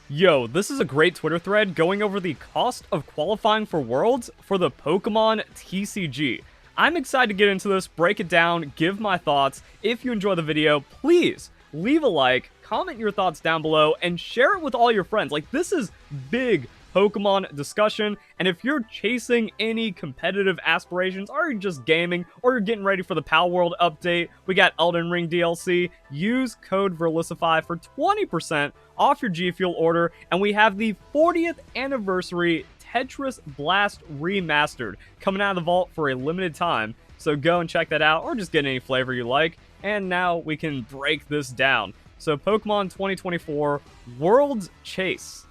Yo, this is a great Twitter thread going over the cost of qualifying for Worlds for the Pokemon TCG. I'm excited to get into this, break it down, give my thoughts. If you enjoy the video, please leave a like, comment your thoughts down below, and share it with all your friends. Like, this is big Pokemon discussion, and if you're chasing any competitive aspirations, or you're just gaming, or you're getting ready for the Pal World update, we got Elden Ring DLC, use code VERLICIFY for 20% off your G Fuel order, and we have the 40th anniversary Tetris Blast Remastered coming out of the vault for a limited time, so go and check that out, or just get any flavor you like, and now we can break this down. So Pokemon 2024 World's Chase.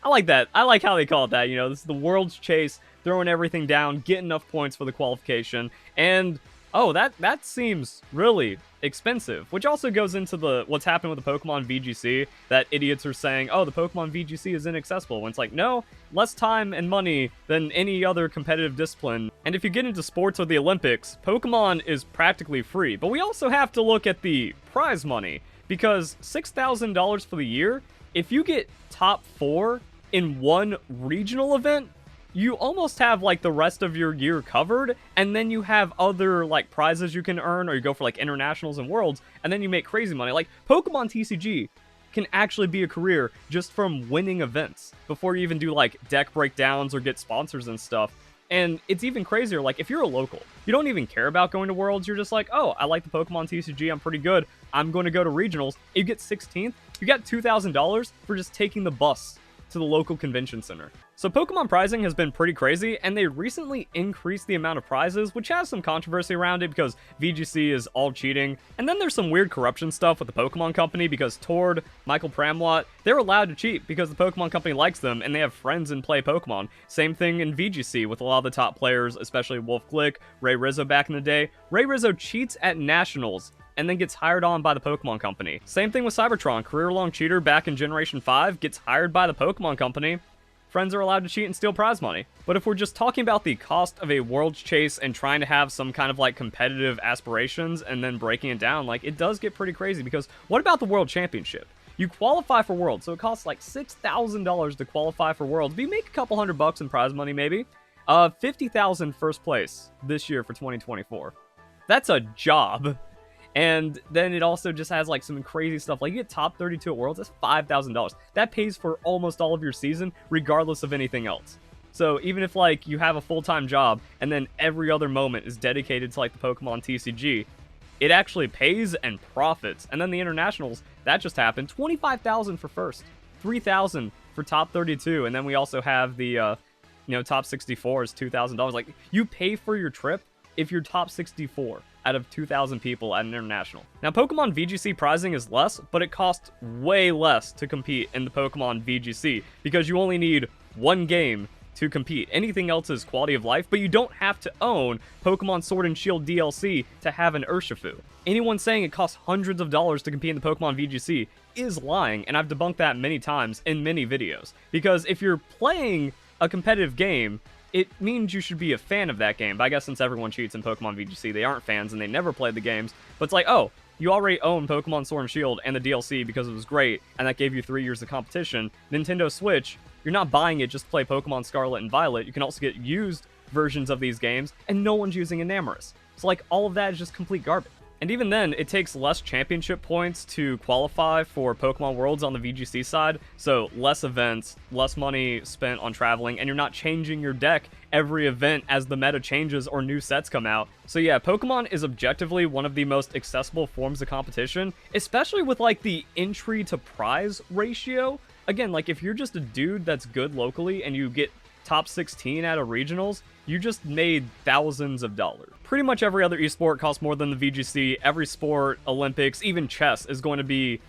I like that. I like how they call it that. You know, this is the World's Chase, throwing everything down, get enough points for the qualification, and oh, that seems really expensive, which also goes into what's happened with the Pokemon VGC, that idiots are saying, oh, the Pokemon VGC is inaccessible, when it's like, no, less time and money than any other competitive discipline. And if you get into sports or the Olympics, Pokemon is practically free, but we also have to look at the prize money, because $6,000 for the year, if you get top 4 in one regional event, you almost have like the rest of your year covered, and then you have other like prizes you can earn, or you go for like internationals and worlds, and then you make crazy money. Like Pokemon TCG can actually be a career just from winning events before you even do like deck breakdowns or get sponsors and stuff. And it's even crazier, like if you're a local, you don't even care about going to Worlds, you're just like, oh, I like the Pokemon TCG, I'm pretty good, I'm going to go to regionals. You get 16th, you got $2,000 for just taking the bus to the local convention center. So Pokemon prizing has been pretty crazy, and they recently increased the amount of prizes, which has some controversy around it because VGC is all cheating. And then there's some weird corruption stuff with the Pokemon Company because Tord, Michael Pramlott, they're allowed to cheat because the Pokemon Company likes them and they have friends and play Pokemon. Same thing in VGC with a lot of the top players, especially Wolf Glick, Ray Rizzo back in the day. Ray Rizzo cheats at Nationals and then gets hired on by the Pokemon Company. Same thing with Cybertron, career-long cheater back in Generation 5, gets hired by the Pokemon Company. Friends are allowed to cheat and steal prize money. But if we're just talking about the cost of a World's Chase and trying to have some kind of like competitive aspirations and then breaking it down, like it does get pretty crazy, because what about the World Championship? You qualify for Worlds, so it costs like $6,000 to qualify for Worlds, but you make a couple $100 in prize money maybe. $50,000 first place this year for 2024. That's a job. And then it also just has like some crazy stuff. Like you get top 32 at Worlds, that's $5,000. That pays for almost all of your season, regardless of anything else. So even if like you have a full-time job and then every other moment is dedicated to like the Pokemon TCG, it actually pays and profits. And then the internationals, that just happened, $25,000 for first, $3,000 for top 32, and then we also have the top 64 is $2,000. Like you pay for your trip if you're top 64 out of 2,000 people at an international. Now, Pokemon VGC prizing is less, but it costs way less to compete in the Pokemon VGC, because you only need one game to compete. Anything else is quality of life, but you don't have to own Pokemon Sword and Shield DLC to have an Urshifu. Anyone saying it costs hundreds of dollars to compete in the Pokemon VGC is lying, and I've debunked that many times in many videos. Because if you're playing a competitive game, it means you should be a fan of that game. But I guess since everyone cheats in Pokemon VGC, they aren't fans and they never played the games. But it's like, oh, you already own Pokemon Sword and Shield and the DLC because it was great, and that gave you 3 years of competition. Nintendo Switch, you're not buying it just to play Pokemon Scarlet and Violet. You can also get used versions of these games, and no one's using Enamorus. So like, all of that is just complete garbage. And even then, it takes less championship points to qualify for Pokemon Worlds on the VGC side, so less events, less money spent on traveling, and you're not changing your deck every event as the meta changes or new sets come out. So yeah, Pokemon is objectively one of the most accessible forms of competition, especially with like the entry to prize ratio. Again, like if you're just a dude that's good locally and you get top 16 out of regionals, you just made thousands of dollars. Pretty much every other esport costs more than the VGC. Every sport, Olympics, even chess is going to be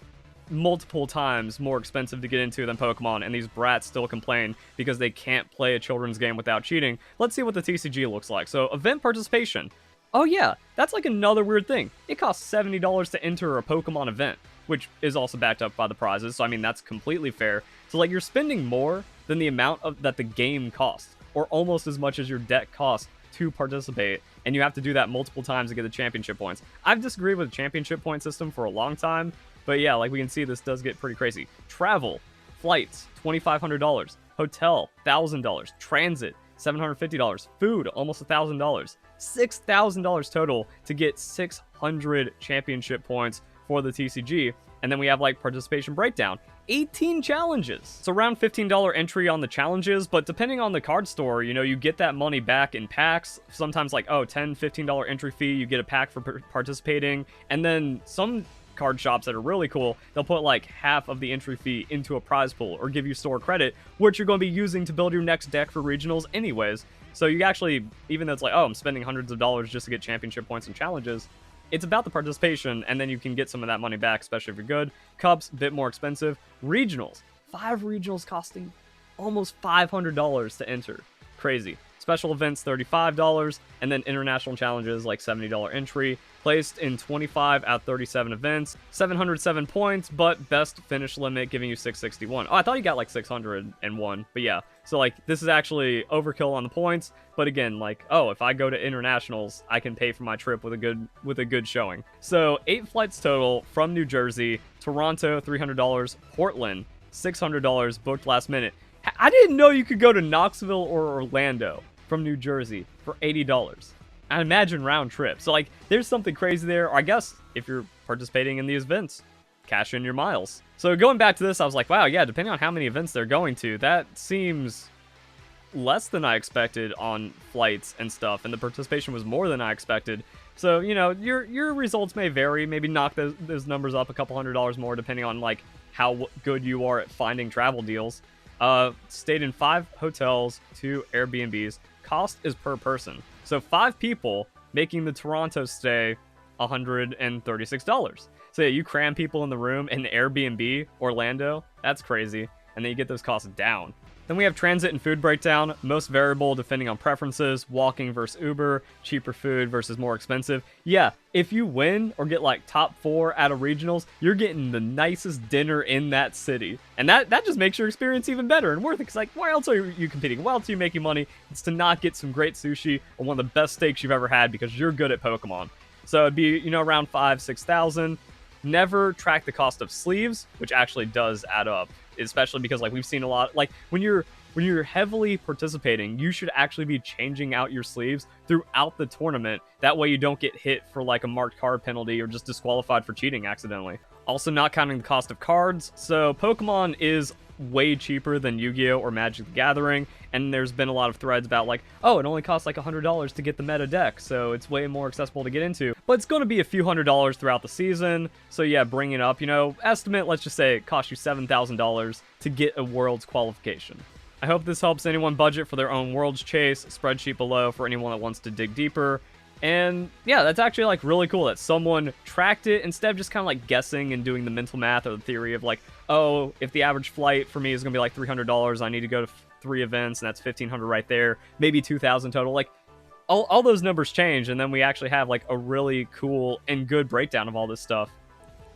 multiple times more expensive to get into than Pokemon, and these brats still complain because they can't play a children's game without cheating. Let's see what the TCG looks like. So, event participation. Oh yeah, that's like another weird thing. It costs $70 to enter a Pokemon event, which is also backed up by the prizes, so I mean, that's completely fair. So like, you're spending more than the amount that the game costs, or almost as much as your deck costs to participate, and you have to do that multiple times to get the championship points. I've disagreed with the championship point system for a long time, but yeah, like we can see, this does get pretty crazy. Travel, Flights, $2,500. Hotel, $1,000. Transit, $750. Food, almost $1,000. $6,000 total to get 600 championship points for the TCG. And then we have like participation breakdown, 18 challenges. It's around $15 entry on the challenges, but depending on the card store, you know, you get that money back in packs. Sometimes like, oh, $10, $15 entry fee, you get a pack for participating. And then some card shops that are really cool, they'll put like half of the entry fee into a prize pool or give you store credit, which you're going to be using to build your next deck for regionals anyways. So you actually, even though it's like, oh, I'm spending hundreds of dollars just to get championship points and challenges, it's about the participation, and then you can get some of that money back, especially if you're good. Cups, a bit more expensive. Regionals, 5 regionals costing almost $500 to enter. Crazy. Special events, $35, and then international challenges, like $70 entry. Placed in 25 out of 37 events, 707 points, but best finish limit giving you 661. Oh, I thought you got like 601, but yeah. So like, this is actually overkill on the points, but again, like, oh, if I go to internationals, I can pay for my trip with a good showing. So 8 flights total from New Jersey, Toronto, $300, Portland, $600 booked last minute. I didn't know you could go to Knoxville or Orlando from New Jersey for $80. I imagine round trip. So like, there's something crazy there. Or I guess if you're participating in these events, cash in your miles. So going back to this, I was like, wow, yeah, depending on how many events they're going to, that seems less than I expected on flights and stuff, and the participation was more than I expected. So, you know, your results may vary, maybe knock those numbers up a couple $100 more, depending on like how good you are at finding travel deals. Stayed in 5 hotels, 2 Airbnbs. Cost is per person. So 5 people making the Toronto stay $136. So yeah, you cram people in the room in Airbnb, Orlando, that's crazy. And then you get those costs down. Then we have transit and food breakdown, most variable depending on preferences, walking versus Uber, cheaper food versus more expensive. Yeah, if you win or get like top 4 out of regionals, you're getting the nicest dinner in that city. And that just makes your experience even better and worth it. Because like, why else are you competing? Why else are you making money? It's to not get some great sushi or one of the best steaks you've ever had because you're good at Pokemon. So it'd be, you know, around 5,000-6,000. Never track the cost of sleeves, which actually does add up. Especially because like we've seen a lot, like when you're heavily participating, you should actually be changing out your sleeves throughout the tournament. That way you don't get hit for like a marked card penalty or just disqualified for cheating accidentally. Also not counting the cost of cards. So Pokemon is way cheaper than Yu-Gi-Oh! Or Magic the Gathering, and there's been a lot of threads about like, oh, it only costs like $100 to get the meta deck, so it's way more accessible to get into. But it's going to be a few $100s throughout the season, so yeah, bring it up, you know, estimate, let's just say it costs you $7,000 to get a Worlds qualification. I hope this helps anyone budget for their own Worlds chase. Spreadsheet below for anyone that wants to dig deeper. And yeah, that's actually like really cool that someone tracked it instead of just kind of like guessing and doing the mental math or the theory of like, oh, if the average flight for me is gonna be like $300, I need to go to 3 events, and that's $1,500 right there, maybe $2,000 total. Like all those numbers change, and then we actually have like a really cool and good breakdown of all this stuff.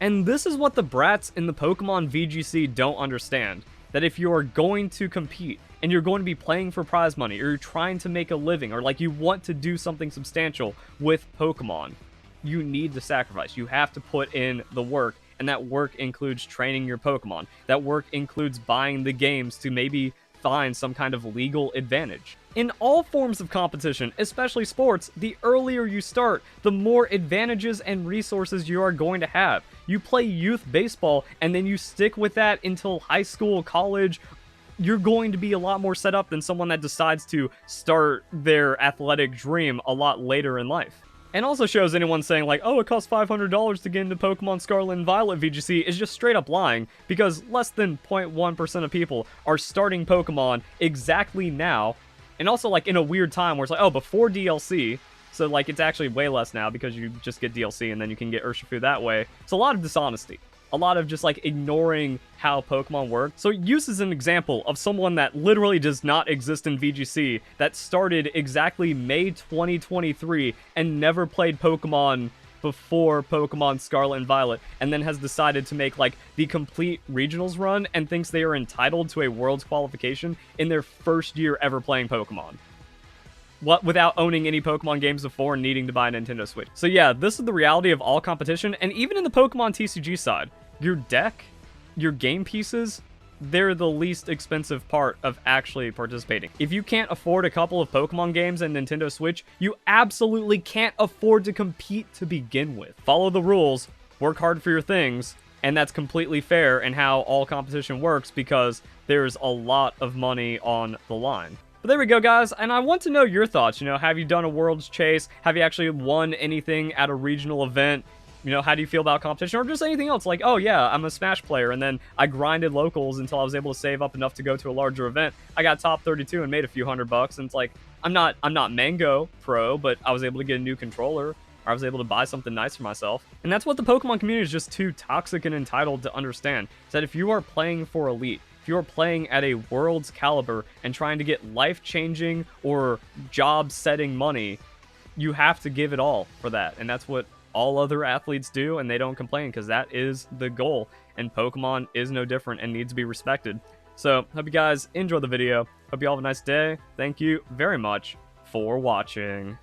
And this is what the brats in the Pokemon VGC don't understand, that if you're going to compete and you're going to be playing for prize money, or you're trying to make a living, or like you want to do something substantial with Pokemon, you need to sacrifice. You have to put in the work, and that work includes training your Pokemon. That work includes buying the games to maybe find some kind of legal advantage. In all forms of competition, especially sports, the earlier you start, the more advantages and resources you are going to have. You play youth baseball, and then you stick with that until high school, college, you're going to be a lot more set up than someone that decides to start their athletic dream a lot later in life. And also shows anyone saying like, oh, it costs $500 to get into Pokemon Scarlet and Violet VGC is just straight up lying, because less than 0.1% of people are starting Pokemon exactly now, and also like in a weird time where it's like, oh, before DLC, so like it's actually way less now because you just get DLC and then you can get Urshifu that way. It's a lot of dishonesty. A lot of just like ignoring how Pokemon work. So use as an example of someone that literally does not exist in VGC, that started exactly May 2023 and never played Pokemon before Pokemon Scarlet and Violet, and then has decided to make like the complete regionals run and thinks they are entitled to a Worlds qualification in their first year ever playing Pokemon. What, without owning any Pokemon games before and needing to buy a Nintendo Switch. So yeah, this is the reality of all competition, and even in the Pokemon TCG side, your deck, your game pieces, they're the least expensive part of actually participating. If you can't afford a couple of Pokemon games and Nintendo Switch, you absolutely can't afford to compete to begin with. Follow the rules, work hard for your things, and that's completely fair in how all competition works because there's a lot of money on the line. But there we go, guys, and I want to know your thoughts. Have you done a World's Chase? Have you actually won anything at a regional event? How do you feel about competition? Or just anything else, like, oh yeah, I'm a Smash player, and then I grinded locals until I was able to save up enough to go to a larger event. I got top 32 and made a few $100, and it's like, I'm not Mango Pro, but I was able to get a new controller, or I was able to buy something nice for myself. And that's what the Pokemon community is just too toxic and entitled to understand, is that if you are playing for Elite, if you're playing at a world's caliber and trying to get life-changing or job-setting money, you have to give it all for that. And that's what all other athletes do, and they don't complain because that is the goal. And Pokemon is no different and needs to be respected. So, hope you guys enjoy the video. Hope you all have a nice day. Thank you very much for watching.